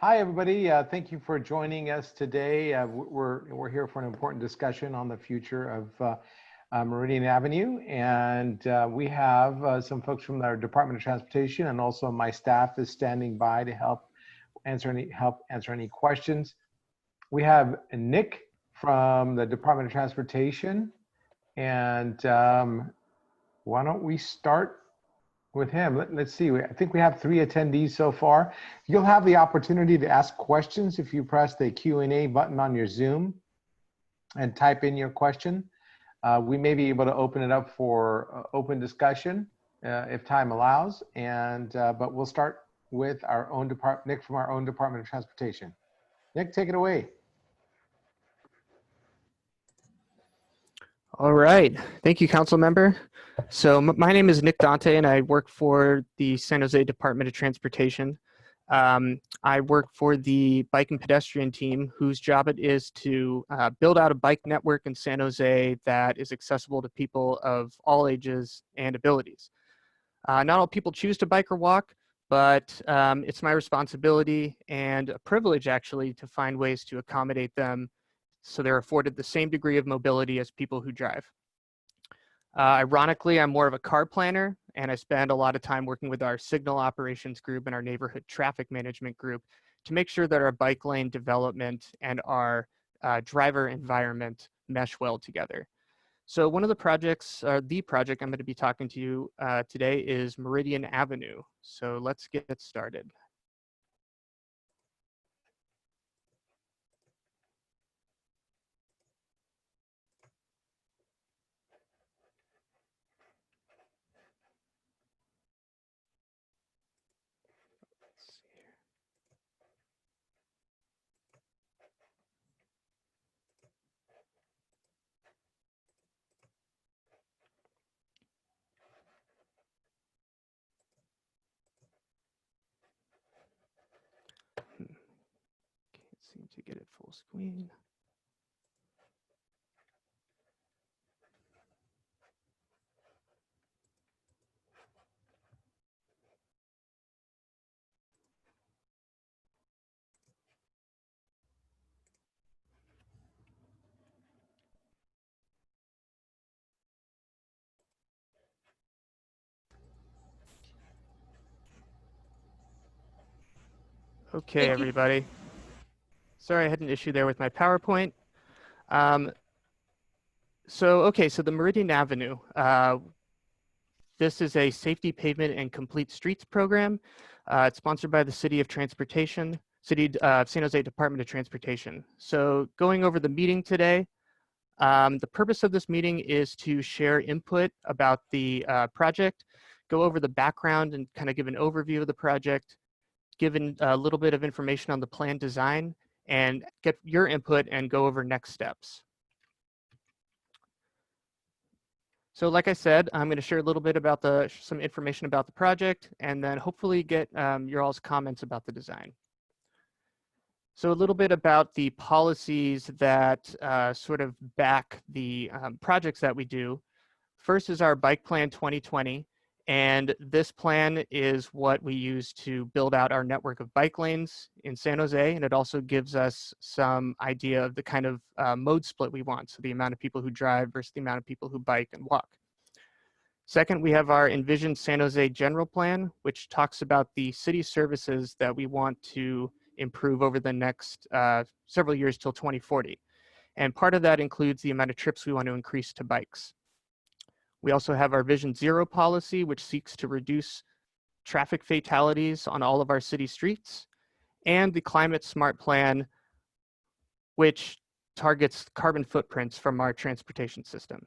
Hi, everybody. Thank you for joining us today. We're here for an important discussion on the future of Meridian Avenue, and we have some folks from our Department of Transportation, and also my staff is standing by to help answer any questions. We have Nick from the Department of Transportation, and why don't we start with him? Let's see. I think we have 3 attendees so far. You'll have the opportunity to ask questions if you press the Q&A button on your Zoom and type in your question. We may be able to open it up for open discussion if time allows. But we'll start with our own Nick from our own Department of Transportation. Nick, take it away. All right. Thank you, Council Member. So my name is Nick Dante, and I work for the San Jose Department of Transportation. I work for the bike and pedestrian team, whose job it is to build out a bike network in San Jose that is accessible to people of all ages and abilities. Not all people choose to bike or walk, but it's my responsibility and a privilege, actually, to find ways to accommodate them so they're afforded the same degree of mobility as people who drive. Ironically, I'm more of a car planner, and I spend a lot of time working with our signal operations group and our neighborhood traffic management group to make sure that our bike lane development and our driver environment mesh well together. So one of the projects, the project I'm going to be talking to you today is Meridian Avenue. So let's get started. Can't seem to get it full screen. Okay, everybody. Sorry, I had an issue there with my PowerPoint. So the Meridian Avenue. This is a safety pavement and complete streets program. It's sponsored by the City of Transportation, San Jose Department of Transportation. So going over the meeting today, the purpose of this meeting is to share input about the project, go over the background and kind of give an overview of the project, give a little bit of information on the plan design, and get your input and go over next steps. So like I said, I'm going to share a little bit about some information about the project, and then hopefully get your all's comments about the design. So a little bit about the policies that sort of back the projects that we do. First is our Bike Plan 2020, and this plan is what we use to build out our network of bike lanes in San Jose, and it also gives us some idea of the kind of mode split we want, so the amount of people who drive versus the amount of people who bike and walk. Second, we have our Envision San Jose General Plan, which talks about the city services that we want to improve over the next several years till 2040. And part of that includes the amount of trips we want to increase to bikes. We also have our Vision Zero policy, which seeks to reduce traffic fatalities on all of our city streets, and the Climate Smart Plan, which targets carbon footprints from our transportation system.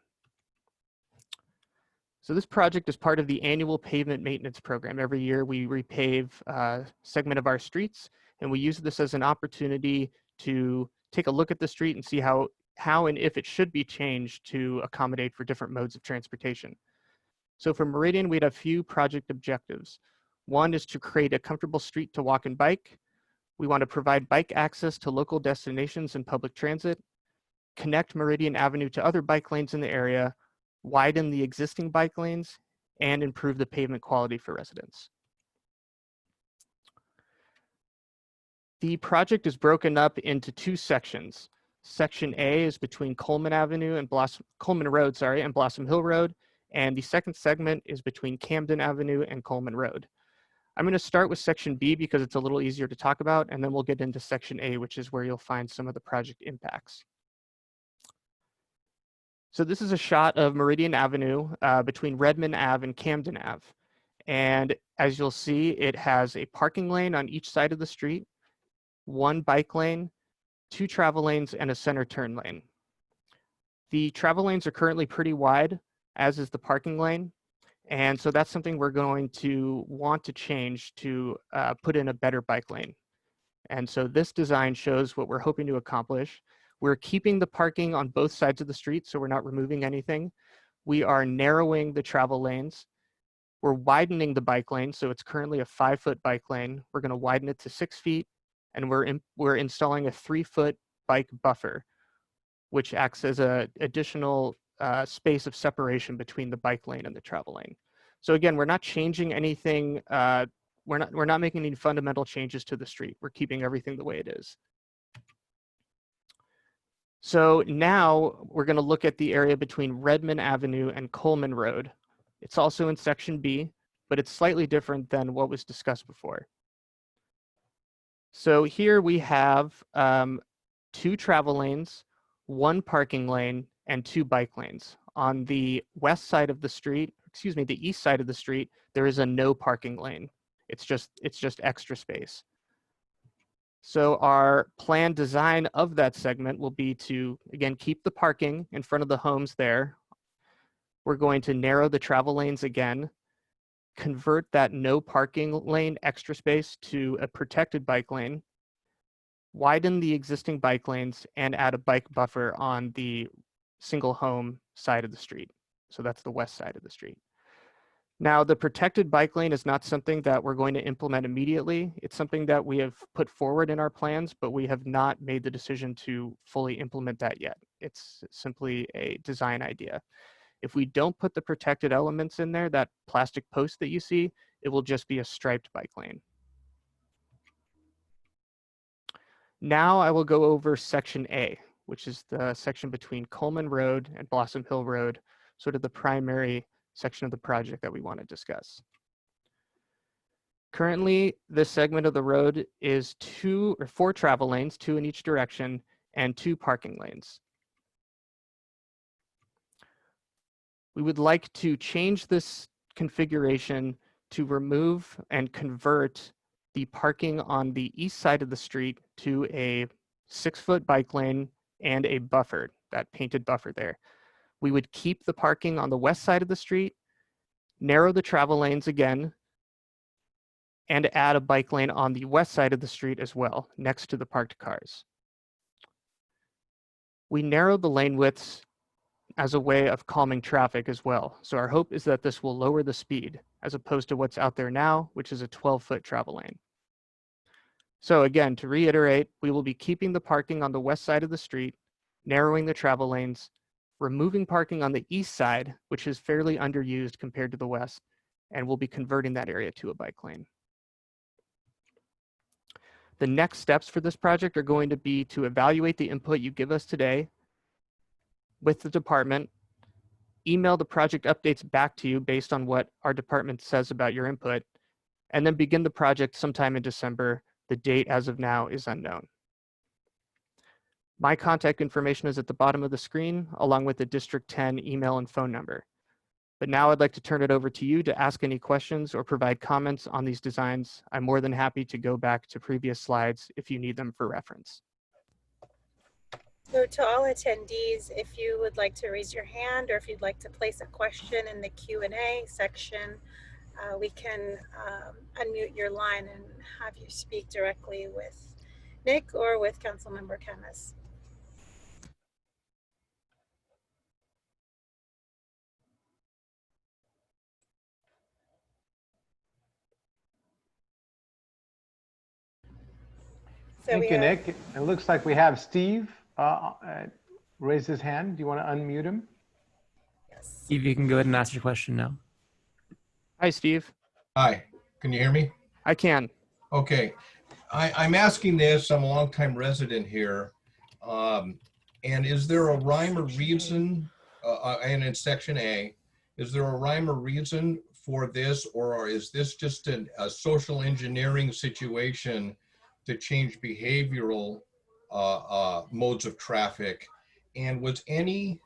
So this project is part of the annual pavement maintenance program. Every year we repave a segment of our streets, and we use this as an opportunity to take a look at the street and see how and if it should be changed to accommodate for different modes of transportation. So for Meridian, we had a few project objectives. One is to create a comfortable street to walk and bike. We want to provide bike access to local destinations and public transit, connect Meridian Avenue to other bike lanes in the area, widen the existing bike lanes, and improve the pavement quality for residents. The project is broken up into two sections. Section A is between Coleman Avenue and Coleman Road, sorry, and Blossom Hill Road, and the second segment is between Camden Avenue and Coleman Road. I'm going to start with Section B because it's a little easier to talk about, and then we'll get into Section A, which is where you'll find some of the project impacts. So this is a shot of Meridian Avenue between Redmond Ave and Camden Ave. And as you'll see, it has a parking lane on each side of the street, one bike lane, two travel lanes, and a center turn lane. The travel lanes are currently pretty wide, as is the parking lane. And so that's something we're going to want to change to put in a better bike lane. And so this design shows what we're hoping to accomplish. We're keeping the parking on both sides of the street, so we're not removing anything. We are narrowing the travel lanes. We're widening the bike lane, so it's currently a 5-foot bike lane. We're going to widen it to 6 feet, and we're installing a 3-foot bike buffer, which acts as an additional space of separation between the bike lane and the travel lane. So again, we're not changing anything. We're not making any fundamental changes to the street. We're keeping everything the way it is. So now we're going to look at the area between Redmond Avenue and Coleman Road. It's also in Section B, but it's slightly different than what was discussed before. So here we have 2 travel lanes, 1 parking lane, and 2 bike lanes. On the west side of the street, excuse me, the east side of the street, there is a no parking lane. It's just extra space. So our planned design of that segment will be to, again, keep the parking in front of the homes there. We're going to narrow the travel lanes again, convert that no parking lane extra space to a protected bike lane, widen the existing bike lanes, and add a bike buffer on the single home side of the street. So that's the west side of the street. Now, the protected bike lane is not something that we're going to implement immediately. It's something that we have put forward in our plans, but we have not made the decision to fully implement that yet. It's simply a design idea. If we don't put the protected elements in there, that plastic post that you see, it will just be a striped bike lane. Now I will go over Section A, which is the section between Coleman Road and Blossom Hill Road, sort of the primary section of the project that we want to discuss. Currently, this segment of the road is 2 or 4 travel lanes, 2 in each direction, and 2 parking lanes. We would like to change this configuration to remove and convert the parking on the east side of the street to a 6-foot bike lane and a buffer, that painted buffer there. We would keep the parking on the west side of the street, narrow the travel lanes again, and add a bike lane on the west side of the street as well, next to the parked cars. We narrowed the lane widths as a way of calming traffic as well. So our hope is that this will lower the speed as opposed to what's out there now, which is a 12-foot travel lane. So again, to reiterate, we will be keeping the parking on the west side of the street, narrowing the travel lanes, removing parking on the east side, which is fairly underused compared to the west, and we'll be converting that area to a bike lane. The next steps for this project are going to be to evaluate the input you give us today with the department, email the project updates back to you based on what our department says about your input, and then begin the project sometime in December. The date as of now is unknown. My contact information is at the bottom of the screen, along with the District 10 email and phone number. But now I'd like to turn it over to you to ask any questions or provide comments on these designs. I'm more than happy to go back to previous slides if you need them for reference. So to all attendees, if you would like to raise your hand or if you'd like to place a question in the Q&A section, we can unmute your line and have you speak directly with Nick or with Councilmember Khamis. So Thank you, Nick. It looks like we have Steve raise his hand. Do you want to unmute him? Yes. Steve, you can go ahead and ask your question now. Hi, Steve. Hi, can you hear me? I can. Okay. I'm asking this, I'm a longtime resident here. And is there a rhyme or reason, and in section A, is there a rhyme or reason for this, or is this just a social engineering situation to change behavioral modes of traffic? And was any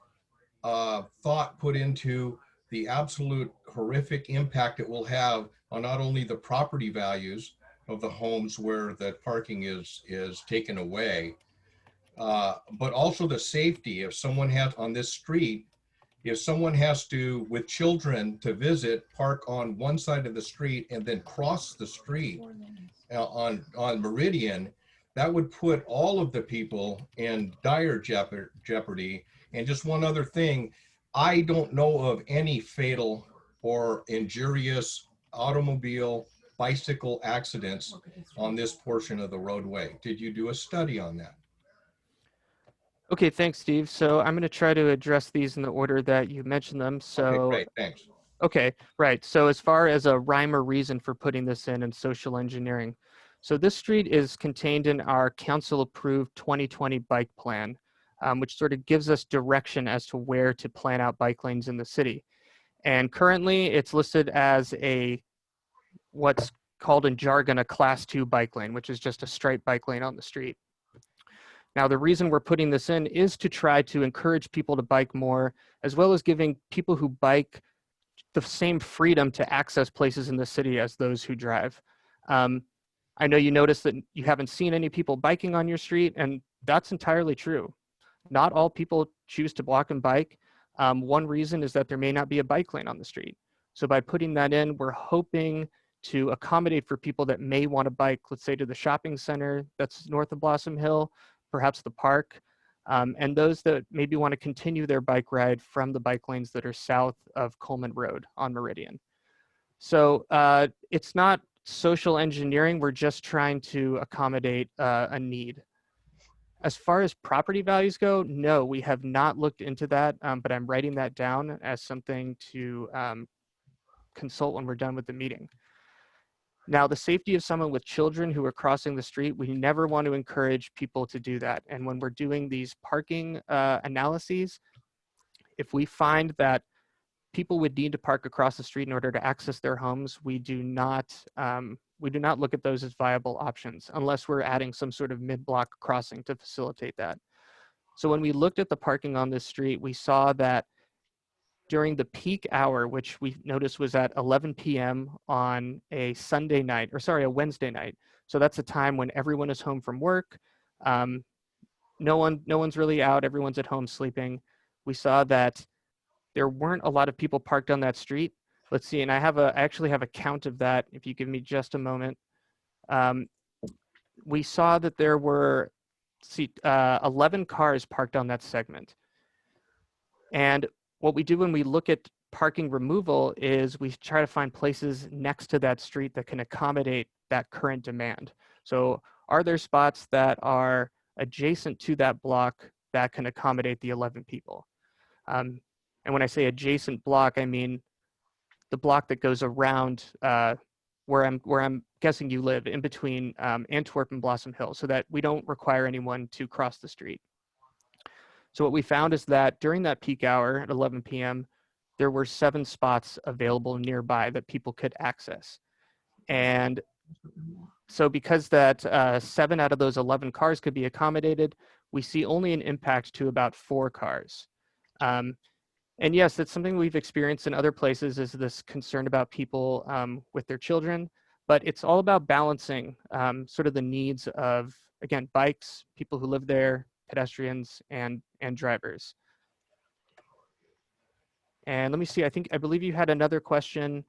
thought put into the absolute horrific impact it will have on not only the property values of the homes where the parking is taken away, but also the safety. If someone has on this street, if someone has to, with children to visit, park on one side of the street and then cross the street on Meridian, that would put all of the people in dire jeopardy. And just one other thing, I don't know of any fatal or injurious automobile, bicycle accidents on this portion of the roadway. Did you do a study on that? Okay, thanks, Steve. So I'm going to try to address these in the order that you mentioned them. So, Okay, great, thanks. okay, right. So as far as a rhyme or reason for putting this in social engineering. So this street is contained in our council-approved 2020 bike plan, which sort of gives us direction as to where to plan out bike lanes in the city. And currently it's listed as what's called in jargon, a class 2 bike lane, which is just a straight bike lane on the street. Now, the reason we're putting this in is to try to encourage people to bike more, as well as giving people who bike the same freedom to access places in the city as those who drive. I know you noticed that you haven't seen any people biking on your street, and that's entirely true. Not all people choose to walk and bike. One reason is that there may not be a bike lane on the street. So by putting that in, we're hoping to accommodate for people that may want to bike, let's say to the shopping center that's north of Blossom Hill, perhaps the park, and those that maybe want to continue their bike ride from the bike lanes that are south of Coleman Road on Meridian. So it's not social engineering, we're just trying to accommodate a need. As far as property values go, no, we have not looked into that, but I'm writing that down as something to consult when we're done with the meeting. Now, the safety of someone with children who are crossing the street, we never want to encourage people to do that. And when we're doing these parking analyses, if we find that people would need to park across the street in order to access their homes, we do not look at those as viable options unless we're adding some sort of mid-block crossing to facilitate that. So when we looked at the parking on this street, we saw that during the peak hour, which we noticed was at 11 p.m. on a Sunday night, or sorry, a Wednesday night. So that's a time when everyone is home from work. No one's really out. Everyone's at home sleeping. We saw that there weren't a lot of people parked on that street. Let's see, and I actually have a count of that. If you give me just a moment, we saw that there were 11 cars parked on that segment. And what we do when we look at parking removal is we try to find places next to that street that can accommodate that current demand. So are there spots that are adjacent to that block that can accommodate the 11 people? And when I say adjacent block, I mean the block that goes around where I'm guessing you live, in between Antwerp and Blossom Hill, so that we don't require anyone to cross the street. So what we found is that during that peak hour at 11 p.m., there were 7 spots available nearby that people could access. And so because that 7 out of those 11 cars could be accommodated, we see only an impact to about 4 cars. And yes, that's something we've experienced in other places, is this concern about people with their children, but it's all about balancing sort of the needs of, again, bikes, people who live there, pedestrians, and drivers. And let me see, I believe you had another question.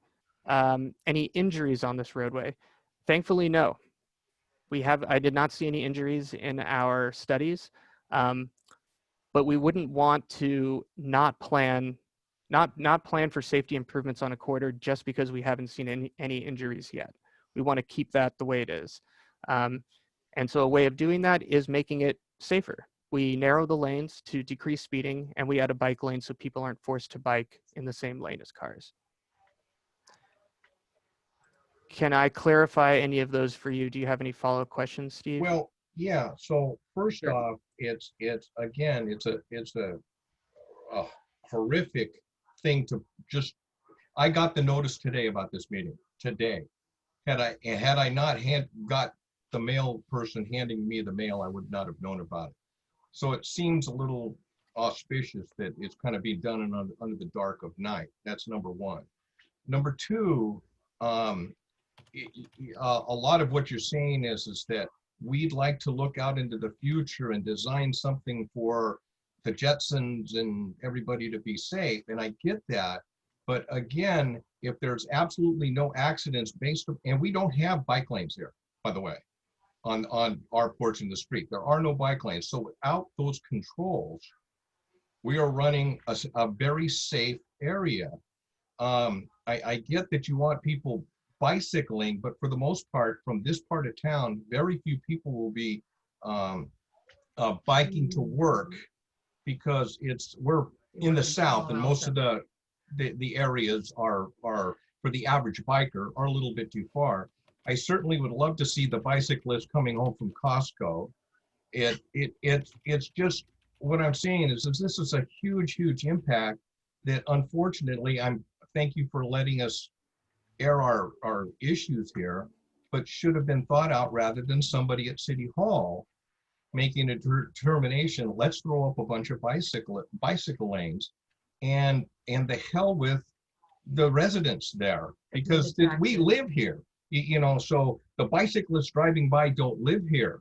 Any injuries on this roadway? Thankfully, no. I did not see any injuries in our studies, but we wouldn't want to not plan for safety improvements on a corridor just because we haven't seen any injuries yet. We want to keep that the way it is. And so a way of doing that is making it safer. We narrow the lanes to decrease speeding, and we add a bike lane so people aren't forced to bike in the same lane as cars. can I clarify any of those for you? Do you have any follow-up questions, Steve? Well, yeah, so first Sure. off, it's again, it's a horrific thing to just, I got the notice today about this meeting, today. Had I not got the mail person handing me the mail, I would not have known about it. So it seems a little auspicious that it's kind of being done under the dark of night. That's number one. Number two, a lot of what you're saying is that we'd like to look out into the future and design something for the Jetsons and everybody to be safe. And I get that. But again, if there's absolutely no accidents and we don't have bike lanes here, by the way, on our portion of the street, there are no bike lanes. So without those controls, we are running a very safe area. I get that you want people bicycling, but for the most part, from this part of town, very few people will be biking to work, because we're in the south, and most of the areas are for the average biker are a little bit too far. I certainly would love to see the bicyclists coming home from Costco. It's just, what I'm saying is this is a huge impact that, unfortunately, thank you for letting us air our issues here, but should have been thought out rather than somebody at City Hall making a determination. Let's throw up a bunch of bicycle lanes, and the hell with the residents there, because we live here, so the bicyclists driving by don't live here,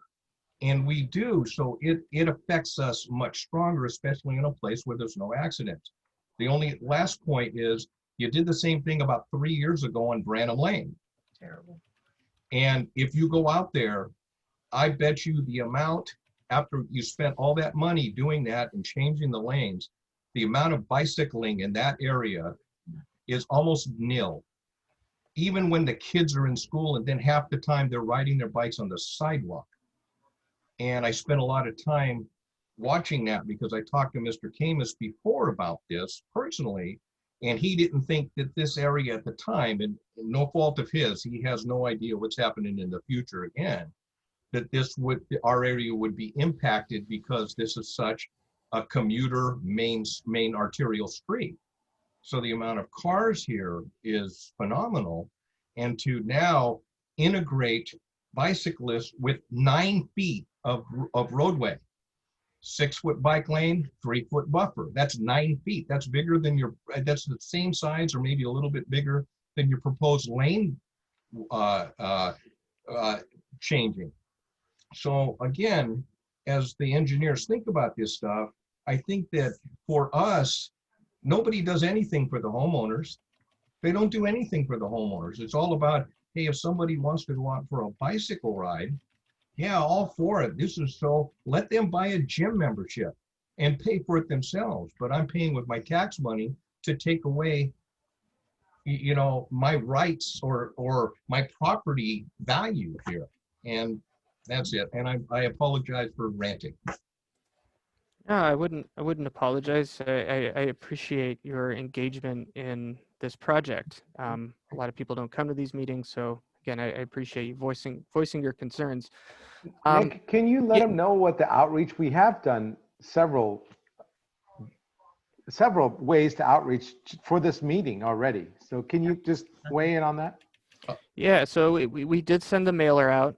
and we do. So it affects us much stronger, especially in a place where there's no accidents. The only last point is, you did the same thing about 3 years ago on Branham Lane. Terrible. And if you go out there, I bet you the amount, after you spent all that money doing that and changing the lanes, the amount of bicycling in that area is almost nil. Even when the kids are in school, and then half the time they're riding their bikes on the sidewalk. And I spent a lot of time watching that, because I talked to Mr. Khamis before about this personally, and he didn't think that this area at the time, and no fault of his, he has no idea what's happening in the future again, that our area would be impacted, because this is such a commuter main arterial street. So the amount of cars here is phenomenal. And to now integrate bicyclists with 9 feet of roadway, 6-foot bike lane, 3-foot buffer. That's 9 feet. That's bigger than that's the same size, or maybe a little bit bigger than your proposed lane changing. So again, as the engineers think about this stuff, I think that for us, nobody does anything for the homeowners. They don't do anything for the homeowners. It's all about, hey, if somebody wants to go out for a bicycle ride, yeah, all for it. So let them buy a gym membership and pay for it themselves. But I'm paying with my tax money to take away, my rights or my property value here. And that's it. And I apologize for ranting. No, I wouldn't apologize. I appreciate your engagement in this project. A lot of people don't come to these meetings, so again, I appreciate you voicing your concerns. Nick, can you let them know what the outreach? We have done several ways to outreach for this meeting already. So can you just weigh in on that? Yeah, so we did send the mailer out,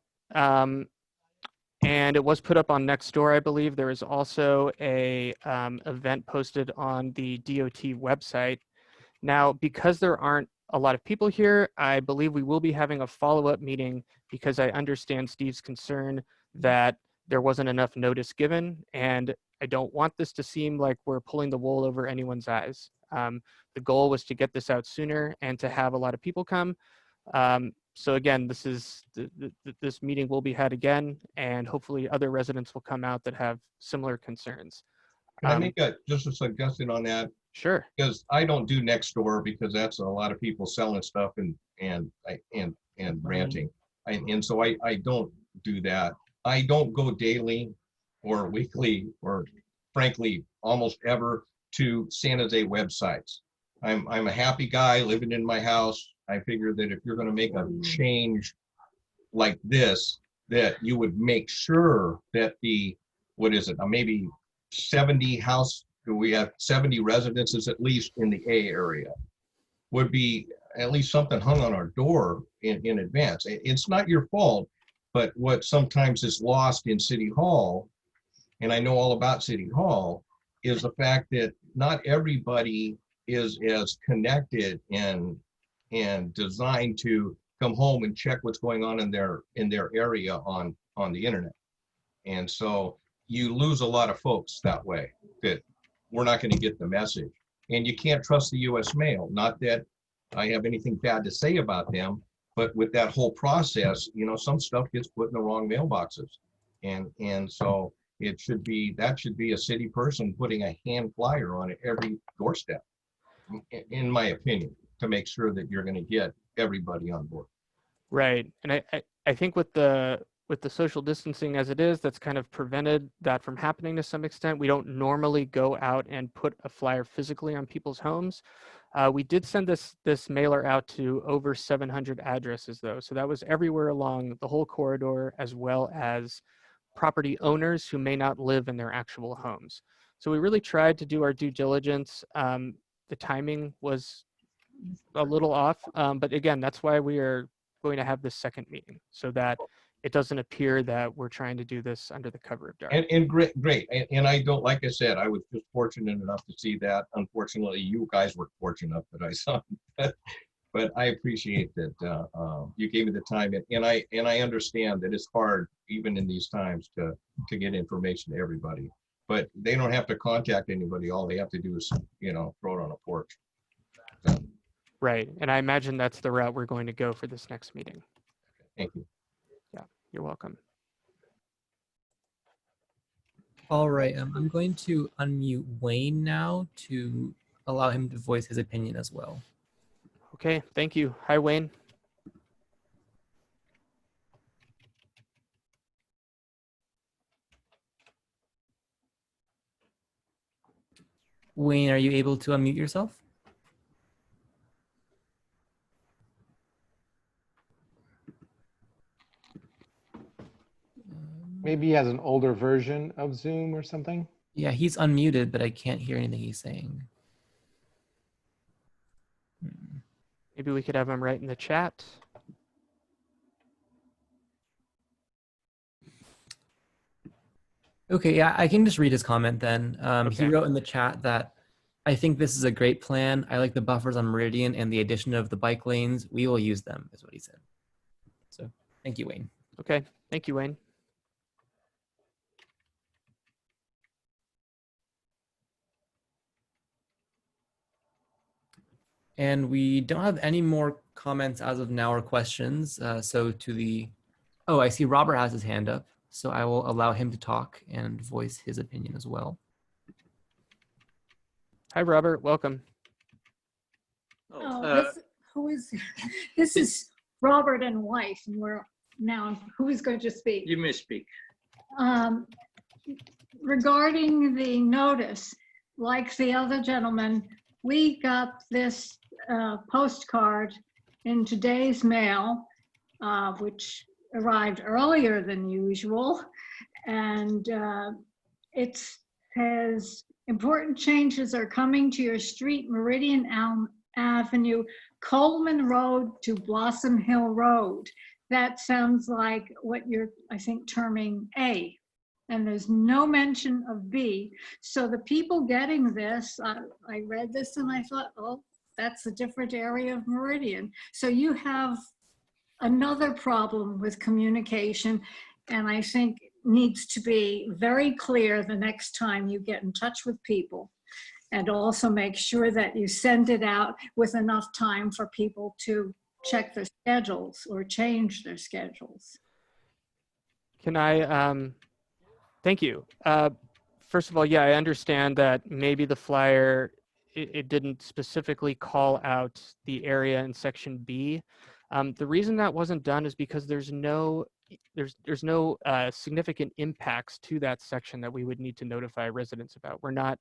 and it was put up on Nextdoor, I believe. There is also a event posted on the DOT website. Now, because there aren't a lot of people here, I believe we will be having a follow-up meeting, because I understand Steve's concern that there wasn't enough notice given, and I don't want this to seem like we're pulling the wool over anyone's eyes. The goal was to get this out sooner and to have a lot of people come. So again, this meeting will be had again, and hopefully other residents will come out that have similar concerns. Can I make just a suggestion on that? Sure. Because I don't do Nextdoor, because that's a lot of people selling stuff and ranting. And so I don't do that. I don't go daily or weekly or frankly almost ever to San Jose websites. I'm a happy guy living in my house. I figure that if you're going to make a change like this, that you would make sure that the, what is it, maybe 70 house, we have 70 residences at least in the A area, would be at least something hung on our door in advance. It's not your fault, but what sometimes is lost in City Hall, and I know all about City Hall, is the fact that not everybody is as connected and designed to come home and check what's going on in their area on the internet. And so you lose a lot of folks that way, that we're not going to get the message. And you can't trust the US mail. Not that I have anything bad to say about them, but with that whole process, you know, some stuff gets put in the wrong mailboxes. And so it should be, that should be a city person putting a hand flyer on every doorstep, in my opinion, to make sure that you're going to get everybody on board. Right. And I think with the social distancing as it is, that's kind of prevented that from happening to some extent. We don't normally go out and put a flyer physically on people's homes. We did send this mailer out to over 700 addresses though. So that was everywhere along the whole corridor, as well as property owners who may not live in their actual homes. So we really tried to do our due diligence. The timing was a little off, but again, that's why we are going to have this second meeting, so that it doesn't appear that we're trying to do this under the cover of dark. And great. And I don't, like I said, I was just fortunate enough to see that. Unfortunately, you guys were fortunate enough that I saw it. But I appreciate that you gave me the time, and I understand that it's hard even in these times to get information to everybody. But they don't have to contact anybody. All they have to do is, you know, throw it on a porch. So, Right, and I imagine that's the route we're going to go for this next meeting. thank you. Yeah, you're welcome. All right, I'm going to unmute Wayne now to allow him to voice his opinion as well. Okay, thank you. Hi, Wayne. Wayne, are you able to unmute yourself? Maybe he has an older version of Zoom or something. Yeah, he's unmuted, but I can't hear anything he's saying. Maybe we could have him write in the chat. Okay, yeah, I can just read his comment then. He Okay. wrote in the chat that I think this is a great plan. I like the buffers on Meridian and the addition of the bike lanes. We will use them, is what he said. So thank you, Wayne. Okay, thank you, Wayne. And we don't have any more comments as of now or questions. So to the, oh, I see Robert has his hand up. So I will allow him to talk and voice his opinion as well. Hi, Robert. Welcome. Who is this? Is Robert and wife, and we're now. Who is going to speak? You may speak. Regarding the notice, like the other gentleman, we got this postcard in today's mail, which arrived earlier than usual, and it says important changes are coming to your street, Meridian Avenue, Coleman Road to Blossom Hill Road. That sounds like what you're, I think, terming A, and there's no mention of B. So the people getting this, I read this and I thought, oh, that's a different area of Meridian. So you have another problem with communication, and I think needs to be very clear the next time you get in touch with people, and also make sure that you send it out with enough time for people to check their schedules or change their schedules. Can I, thank you. First of all, yeah, I understand that maybe the flyer, it didn't specifically call out the area in section B. The reason that wasn't done is because there's no significant impacts to that section that we would need to notify residents about. We're not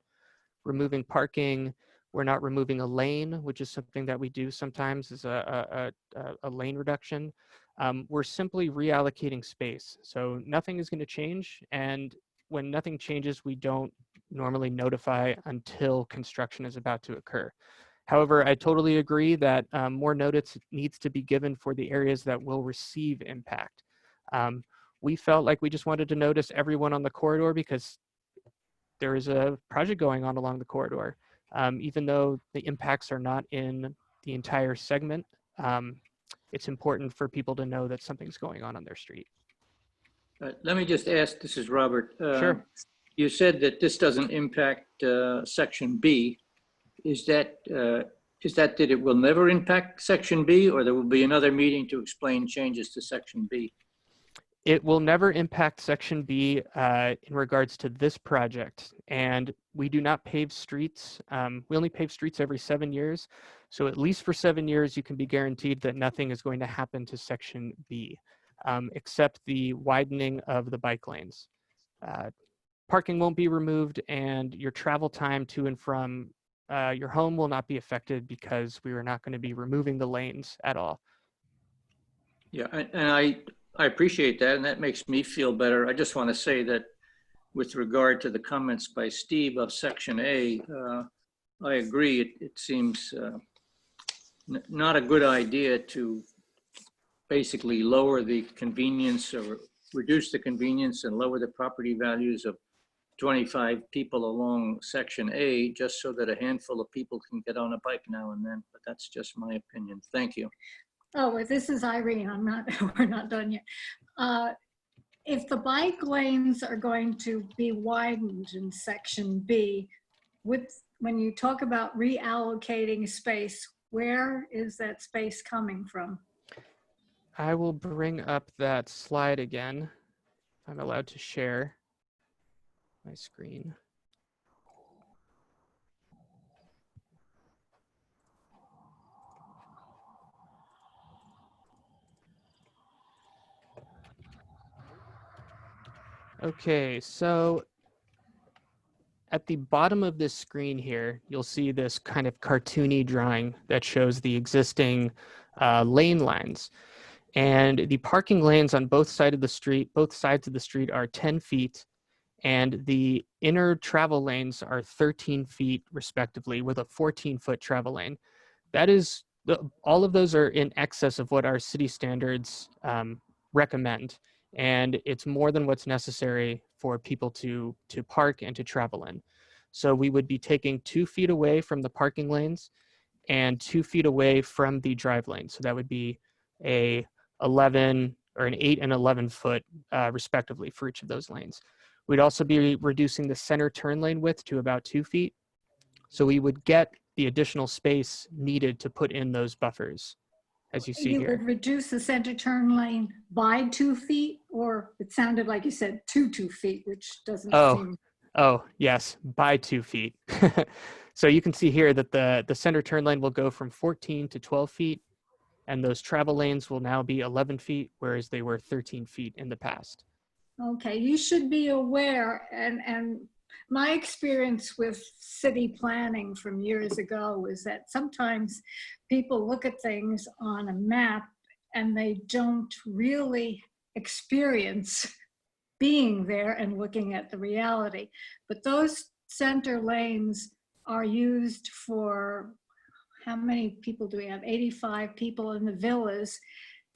removing parking. We're not removing a lane, which is something that we do sometimes as a lane reduction. We're simply reallocating space. So nothing is going to change. And when nothing changes, we don't normally notify until construction is about to occur. However, I totally agree that more notice needs to be given for the areas that will receive impact. We felt like we just wanted to notice everyone on the corridor because there is a project going on along the corridor. Even though the impacts are not in the entire segment, it's important for people to know that something's going on their street. Let me just ask, this is Robert. Sure. You said that this doesn't impact Section B. Is that that it will never impact Section B, or there will be another meeting to explain changes to Section B? It will never impact Section B in regards to this project. And we do not pave streets. We only pave streets every 7 years. So at least for 7 years, you can be guaranteed that nothing is going to happen to Section B, except the widening of the bike lanes. Parking won't be removed, and your travel time to and from your home will not be affected because we are not going to be removing the lanes at all. Yeah, and I appreciate that, and that makes me feel better. I just want to say that with regard to the comments by Steve of Section A, I agree. It seems not a good idea to basically lower the convenience or reduce the convenience and lower the property values of 25 people along Section A just so that a handful of people can get on a bike now and then. But that's just my opinion. Thank you. Oh, well, this is Irene. We're not done yet. If the bike lanes are going to be widened in Section B, when you talk about reallocating space, where is that space coming from? I will bring up that slide again, if I'm allowed to share my screen. Okay, so at the bottom of this screen here, you'll see this kind of cartoony drawing that shows the existing lane lines. And the parking lanes on both sides of the street are 10 feet, and the inner travel lanes are 13 feet respectively, with a 14-foot travel lane. That is, all of those are in excess of what our city standards recommend, and it's more than what's necessary for people to park and to travel in. So we would be taking 2 feet away from the parking lanes and 2 feet away from the drive lane. So that would be a 11 or an 8 and 11 foot respectively for each of those lanes. We'd also be reducing the center turn lane width to about 2 feet. So we would get the additional space needed to put in those buffers, as you see You here. would reduce the center turn lane by 2 feet, or it sounded like you said 2 feet, which doesn't seem. Oh, yes, by 2 feet. So you can see here that the center turn lane will go from 14 to 12 feet, and those travel lanes will now be 11 feet, whereas they were 13 feet in the past. Okay, you should be aware, and my experience with city planning from years ago is that sometimes people look at things on a map and they don't really experience being there and looking at the reality. But those center lanes are used for, how many people do we have? 85 people in the villas.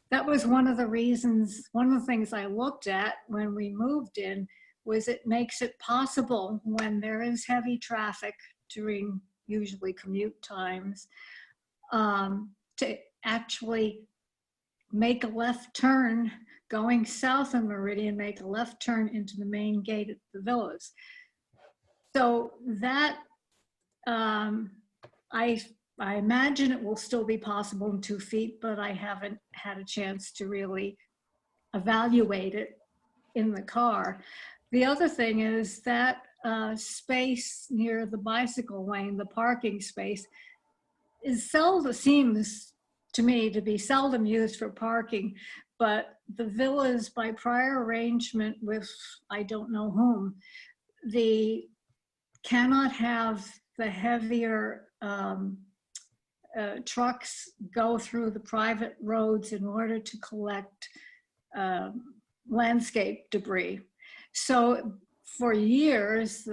That was one of the reasons, one of the things I looked at when we moved in was it makes it possible when there is heavy traffic during usually commute times to actually make a left turn going south of Meridian, make a left turn into the main gate at the villas. So that, I imagine it will still be possible in 2 feet, but I haven't had a chance to really evaluate it in the car. The other thing is that space near the bicycle lane, the parking space, seems to me to be seldom used for parking, but the villas, by prior arrangement with I don't know whom, cannot have the heavier trucks go through the private roads in order to collect landscape debris. So for years,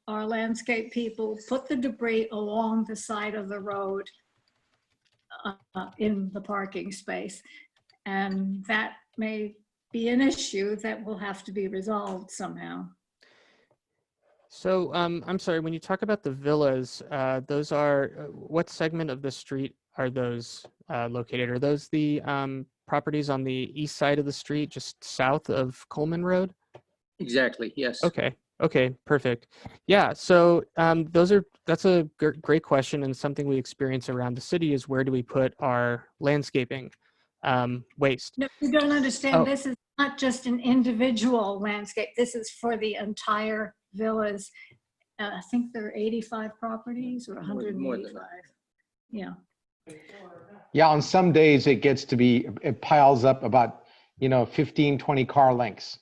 our landscape people put the debris along the side of the road in the parking space. And that may be an issue that will have to be resolved somehow. So I'm sorry, when you talk about the villas, those are, what segment of the street are those located? Are those the properties on the east side of the street, just south of Coleman Road? Exactly, yes. Okay. Okay, perfect. Yeah, so that's a great question, and something we experience around the city is where do we put our landscaping waste? No, you don't understand. Oh. This is not just an individual landscape. This is for the entire villas. I think there are 85 properties or More than 185. that. Yeah. Yeah, on some days it gets to be, it piles up about, 15, 20 car lengths.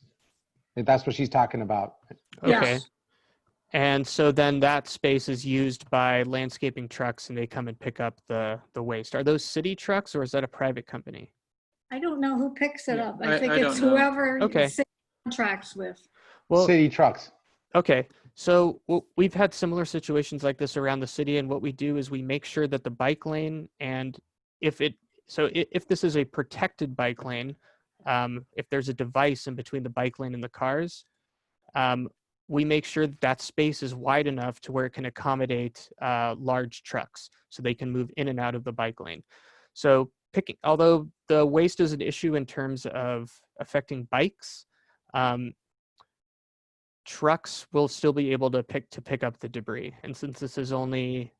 If that's what she's talking about. Okay. Yes. And so then that space is used by landscaping trucks and they come and pick up the waste. Are those city trucks or is that a private company? I don't know who picks it Yeah, up. I think I it's don't know. whoever Okay. the city contracts with. Well, City trucks. okay. So we've had similar situations like this around the city, and what we do is we make sure that the bike lane, and if this is a protected bike lane, if there's a device in between the bike lane and the cars, we make sure that space is wide enough to where it can accommodate large trucks so they can move in and out of the bike lane. So although the waste is an issue in terms of affecting bikes, trucks will still be able to pick up the debris. And since this is only,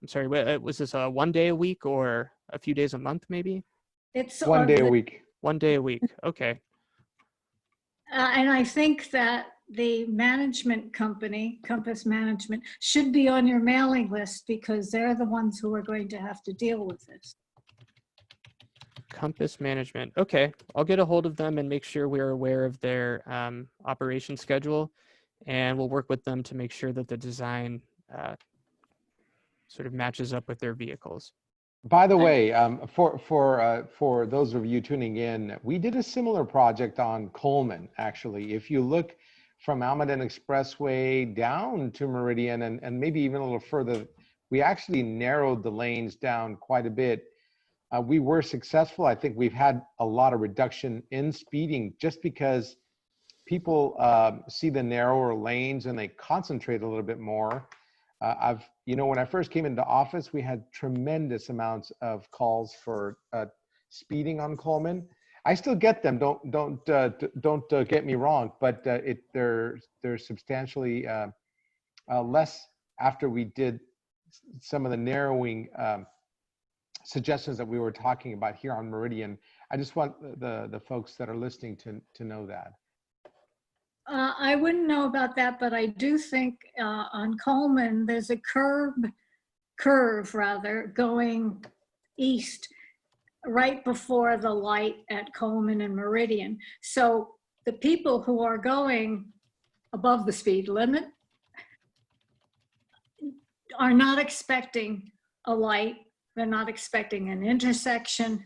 I'm sorry, was this a 1 day a week or a few days a month maybe? It's 1 day a week. 1 day a week. Okay. And I think that the management company, Compass Management, should be on your mailing list because they're the ones who are going to have to deal with this. Compass Management. Okay. I'll get a hold of them and make sure we're aware of their operation schedule, and we'll work with them to make sure that the design sort of matches up with their vehicles. By the way, for those of you tuning in, we did a similar project on Coleman, actually. If you look from Almaden Expressway down to Meridian and maybe even a little further, we actually narrowed the lanes down quite a bit. We were successful. I think we've had a lot of reduction in speeding just because people see the narrower lanes and they concentrate a little bit more. When I first came into office, we had tremendous amounts of calls for speeding on Coleman. I still get them. Don't get me wrong, but they're substantially less after we did some of the narrowing suggestions that we were talking about here on Meridian. I just want the folks that are listening to know that. I wouldn't know about that, but I do think on Coleman, there's a curve going east right before the light at Coleman and Meridian. So the people who are going above the speed limit are not expecting a light. They're not expecting an intersection.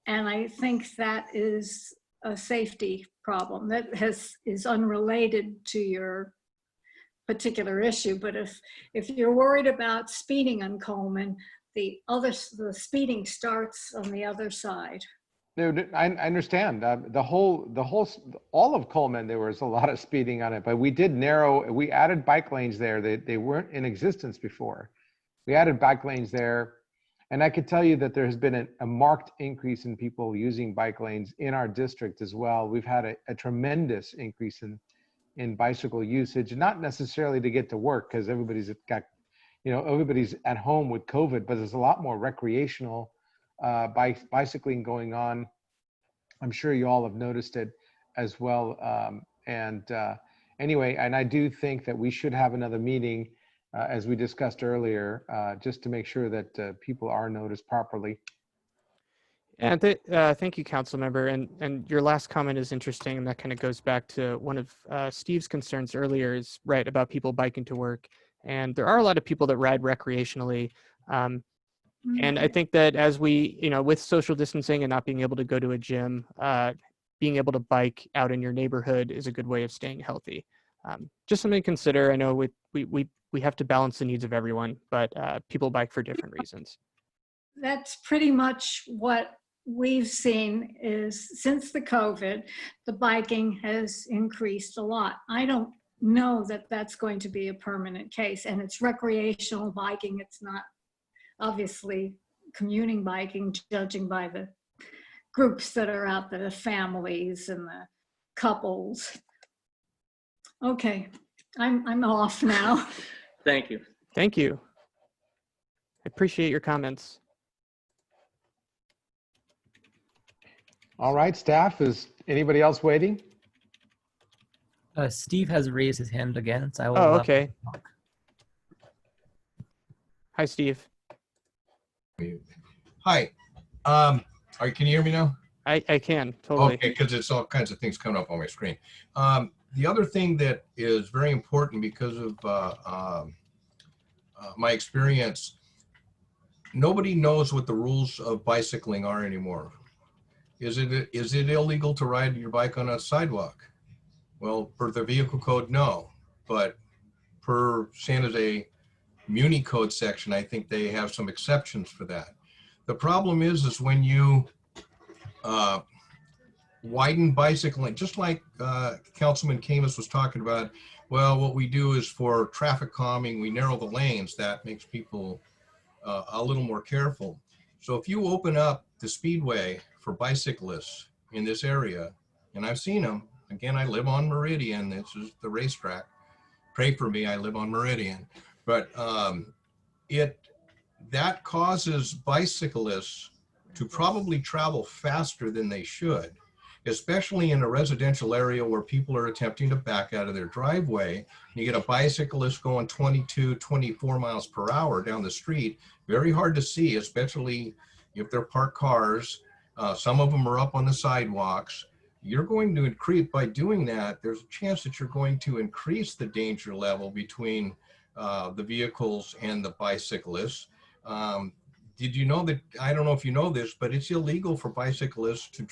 And I think that is a safety problem that is unrelated to your particular issue. But if you're worried about speeding on Coleman, the speeding starts on the other side. Dude, I understand. All of Coleman, there was a lot of speeding on it, but we added bike lanes there. They weren't in existence before. We added bike lanes there. And I could tell you that there has been a marked increase in people using bike lanes in our district as well. We've had a tremendous increase in bicycle usage, not necessarily to get to work because everybody's at home with COVID, but there's a lot more recreational bicycling going on. I'm sure you all have noticed it as well. Anyway, and I do think that we should have another meeting as we discussed earlier, just to make sure that people are noticed properly. And thank you, Councilmember. And your last comment is interesting, and that kind of goes back to one of Steve's concerns earlier is right about people biking to work. And there are a lot of people that ride recreationally. And I think that as we, with social distancing and not being able to go to a gym, being able to bike out in your neighborhood is a good way of staying healthy. Just something to consider. I know we have to balance the needs of everyone, but people bike for different reasons. That's pretty much what we've seen is since the COVID, the biking has increased a lot. I don't know that that's going to be a permanent case, and it's recreational biking. It's not obviously commuting biking, judging by the groups that are out there, the families and the couples. Okay, I'm off now. Thank you. Thank you. I appreciate your comments. All right, staff, is anybody else waiting? Steve has raised his hand again, so I will. Oh, allow him okay. to talk. Hi, Steve. Hi. Can you hear me now? I can, totally. Okay, because it's all kinds of things coming up on my screen. The other thing that is very important because of my experience, nobody knows what the rules of bicycling are anymore. Is it illegal to ride your bike on a sidewalk? Well, per the vehicle code, no. But per San Jose Muni Code section, I think they have some exceptions for that. The problem is when you widen bicycling, just like Councilman Khamis was talking about, well, what we do is for traffic calming, we narrow the lanes. That makes people a little more careful. So if you open up the speedway for bicyclists in this area, and I've seen them, again, I live on Meridian, this is the racetrack. Pray for me, I live on Meridian. But that causes bicyclists to probably travel faster than they should, especially in a residential area where people are attempting to back out of their driveway. You get a bicyclist going 22, 24 miles per hour down the street, very hard to see, especially if they're parked cars. Some of them are up on the sidewalks. You're going to increase, by doing that, there's a chance that you're going to increase the danger level between the vehicles and the bicyclists. Did you know that, I don't know if you know this, but it's illegal for bicyclists to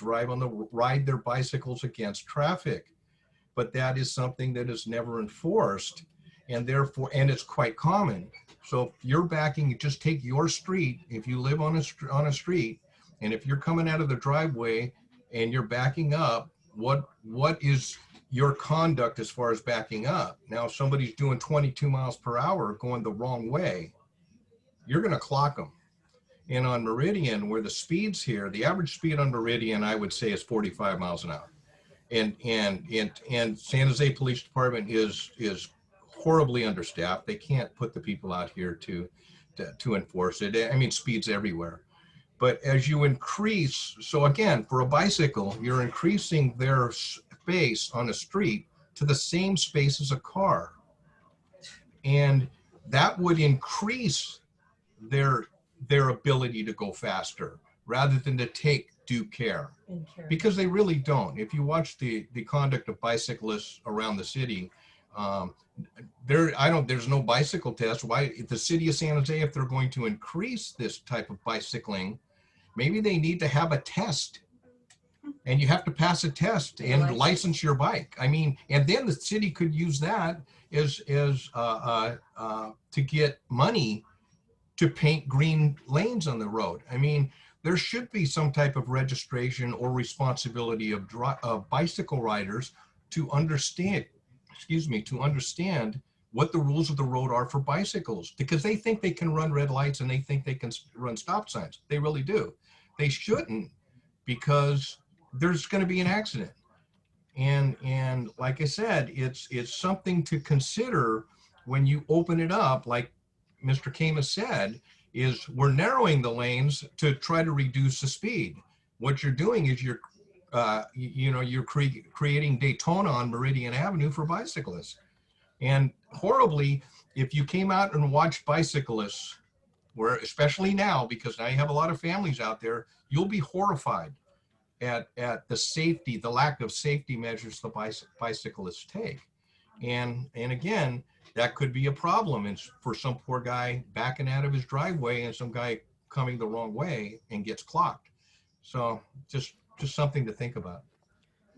ride their bicycles against traffic. But that is something that is never enforced, and therefore, and it's quite common. So if you're backing, just take your street, if you live on a street, and if you're coming out of the driveway and you're backing up, what is your conduct as far as backing up? Now, if somebody's doing 22 miles per hour going the wrong way, you're going to clock them. And on Meridian, where the speeds here, the average speed on Meridian, I would say, is 45 miles an hour. And San Jose Police Department is horribly understaffed. They can't put the people out here to enforce it. I mean, speeds everywhere. But as you increase, so again, for a bicycle, you're increasing their space on a street to the same space as a car. And that would increase their ability to go faster rather than to take due care, because they really don't. If you watch the conduct of bicyclists around the city, there's no bicycle test. Why the city of San Jose, if they're going to increase this type of bicycling, maybe they need to have a test, and you have to pass a test and license your bike. I mean, and then the city could use that as to get money to paint green lanes on the road. I mean, there should be some type of registration or responsibility of bicycle riders to understand, what the rules of the road are for bicycles, because they think they can run red lights and they think they can run stop signs. They really do. They shouldn't, because there's going to be an accident. And like I said, it's something to consider when you open it up, like Mr. Khamis said, is we're narrowing the lanes to try to reduce the speed. What you're doing is you're creating Daytona on Meridian Avenue for bicyclists. And horribly, if you came out and watched bicyclists, where especially now, because now you have a lot of families out there, you'll be horrified at the lack of safety measures the bicyclists take. And again, that could be a problem. It's for some poor guy backing out of his driveway and some guy coming the wrong way and gets clocked. So just something to think about.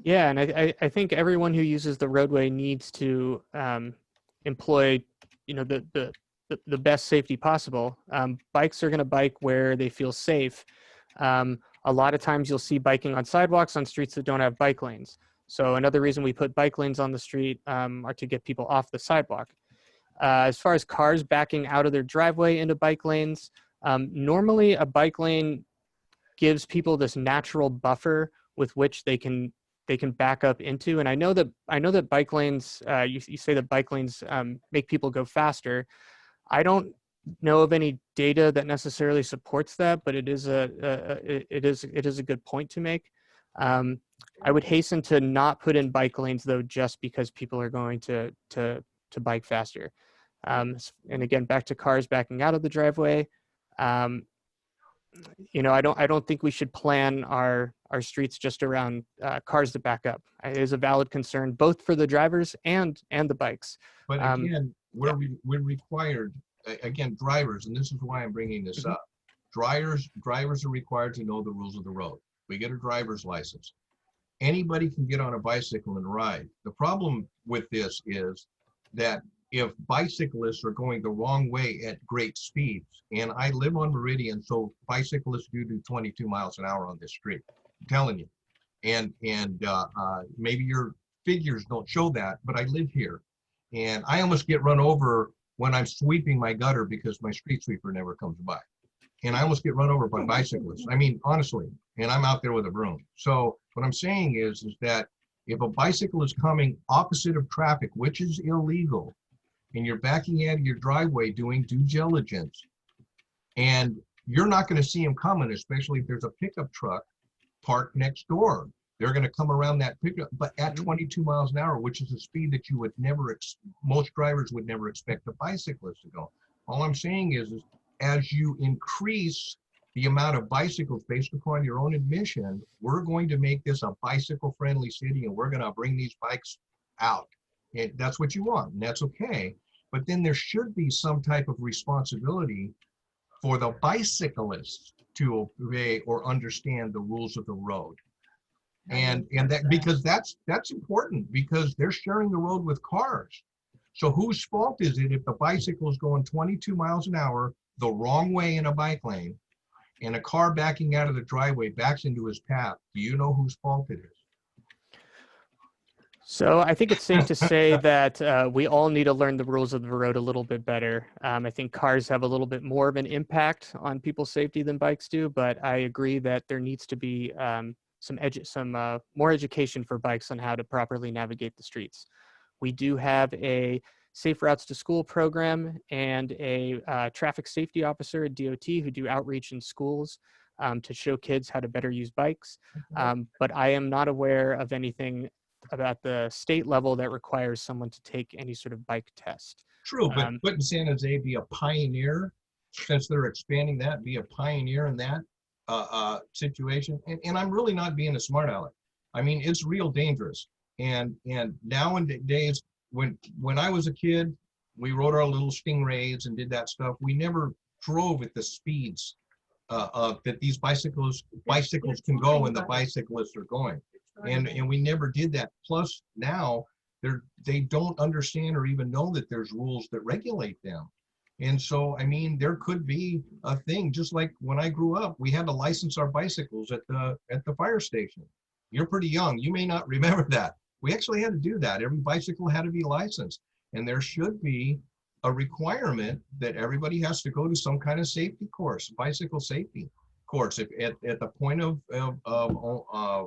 Yeah, and I think everyone who uses the roadway needs to employ, you know, the best safety possible. Bikes are going to bike where they feel safe. A lot of times you'll see biking on sidewalks on streets that don't have bike lanes. So another reason we put bike lanes on the street are to get people off the sidewalk. As far as cars backing out of their driveway into bike lanes, normally a bike lane gives people this natural buffer with which they can back up into. And I know that bike lanes, you say that bike lanes make people go faster. I don't know of any data that necessarily supports that, but it is a good point to make. I would hasten to not put in bike lanes though, just because people are going to bike faster. And again, back to cars backing out of the driveway. You know, I don't think we should plan our streets just around cars that back up. It is a valid concern both for the drivers and the bikes. But again, we're required, again, drivers, and this is why I'm bringing this up. Drivers are required to know the rules of the road. We get a driver's license. Anybody can get on a bicycle and ride. The problem with this is that if bicyclists are going the wrong way at great speeds, and I live on Meridian, so bicyclists do 22 miles an hour on this street, I'm telling you. And maybe your figures don't show that, but I live here. And I almost get run over when I'm sweeping my gutter because my street sweeper never comes by. And I almost get run over by bicyclists. I mean, honestly, and I'm out there with a broom. So what I'm saying is that if a bicycle is coming opposite of traffic, which is illegal, and you're backing out of your driveway doing due diligence, and you're not going to see him coming, especially if there's a pickup truck parked next door. They're going to come around that pickup, but at 22 miles an hour, which is a speed that you would never, most drivers would never expect a bicyclist to go. All I'm saying is as you increase the amount of bicycles based upon your own admission, we're going to make this a bicycle-friendly city, and we're going to bring these bikes out. And that's what you want, and that's okay. But then there should be some type of responsibility for the bicyclists to obey or understand the rules of the road. And that, because that's important, because they're sharing the road with cars. So whose fault is it if the bicycle is going 22 miles an hour the wrong way in a bike lane, and a car backing out of the driveway backs into his path? Do you know whose fault it is? So I think it's safe to say that we all need to learn the rules of the road a little bit better. I think cars have a little bit more of an impact on people's safety than bikes do, but I agree that there needs to be some more education for bikes on how to properly navigate the streets. We do have a Safe Routes to School program and a traffic safety officer at DOT who do outreach in schools to show kids how to better use bikes. But I am not aware of anything about the state level that requires someone to take any sort of bike test. True, but wouldn't San Jose be a pioneer, since they're expanding that, be a pioneer in that situation? And I'm really not being a smart aleck. I mean, it's real dangerous. And nowadays, when I was a kid, we rode our little Stingrays and did that stuff. We never drove at the speeds that these bicycles can go and the bicyclists are going. And we never did that. Plus now they don't understand or even know that there's rules that regulate them. And so, I mean, there could be a thing, just like when I grew up, we had to license our bicycles at the fire station. You're pretty young, you may not remember that. We actually had to do that. Every bicycle had to be licensed. And there should be a requirement that everybody has to go to some kind of safety course, bicycle safety course at the point of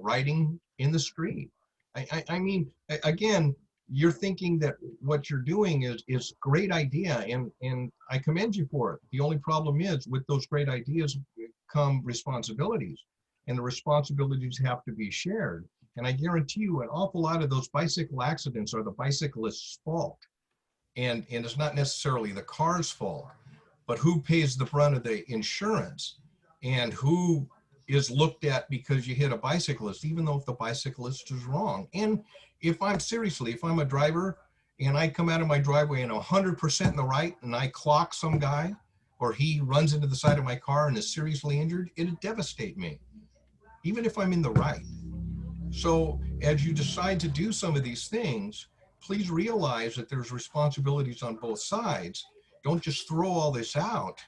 riding in the street. I mean, again, you're thinking that what you're doing is a great idea, and I commend you for it. The only problem is with those great ideas come responsibilities, and the responsibilities have to be shared. And I guarantee you an awful lot of those bicycle accidents are the bicyclist's fault. And it's not necessarily the car's fault, but who pays the brunt of the insurance, and who is looked at because you hit a bicyclist, even though if the bicyclist is wrong. And if I'm a driver and I come out of my driveway and I'm 100% in the right, and I clock some guy, or he runs into the side of my car and is seriously injured, it'd devastate me, even if I'm in the right. So as you decide to do some of these things, please realize that there's responsibilities on both sides. Don't just throw all this out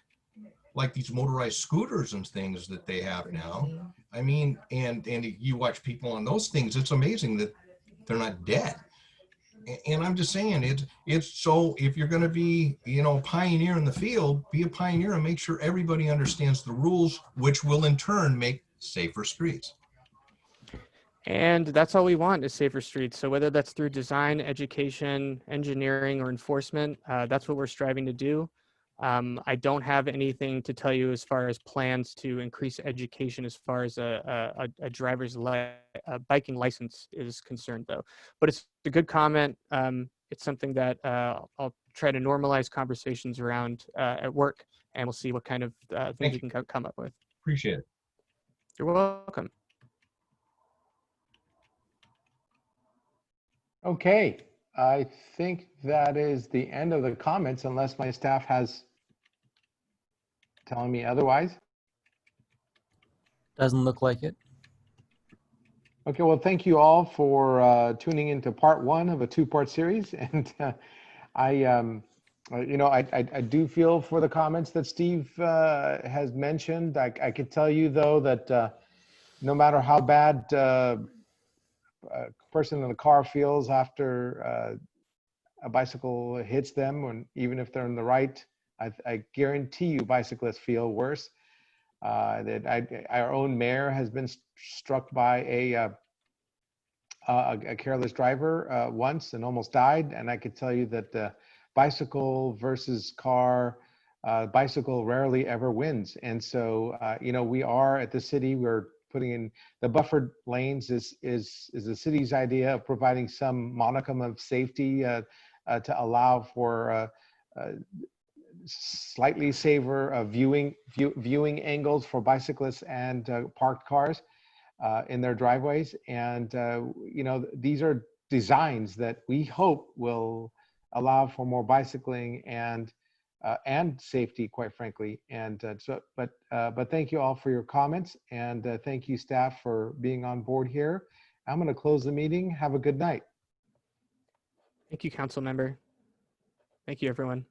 like these motorized scooters and things that they have now. I mean, and you watch people on those things, it's amazing that they're not dead. And I'm just saying, it's so if you're going to be, you know, a pioneer in the field, be a pioneer and make sure everybody understands the rules, which will in turn make safer streets. And that's all we want is safer streets. So whether that's through design, education, engineering, or enforcement, that's what we're striving to do. I don't have anything to tell you as far as plans to increase education as far as a driver's biking license is concerned, though. But it's a good comment. It's something that I'll try to normalize conversations around at work, and we'll see what kind of things we can come up with. Appreciate it. You're welcome. Okay, I think that is the end of the comments unless my staff has telling me otherwise. Doesn't look like it. Okay, well, thank you all for tuning into part one of a two-part series. And you know, I do feel for the comments that Steve has mentioned. I could tell you though that no matter how bad a person in the car feels after a bicycle hits them, and even if they're in the right, I guarantee you bicyclists feel worse. Our own mayor has been struck by a careless driver once and almost died. And I could tell you that bicycle versus car, bicycle rarely ever wins. And so, you know, we are at the city, we're putting in the buffered lanes is the city's idea of providing some modicum of safety to allow for slightly safer viewing angles for bicyclists and parked cars in their driveways. And you know, these are designs that we hope will allow for more bicycling and safety, quite frankly. And but thank you all for your comments, and thank you staff for being on board here. I'm going to close the meeting. Have a good night. Thank you, council member. Thank you, everyone.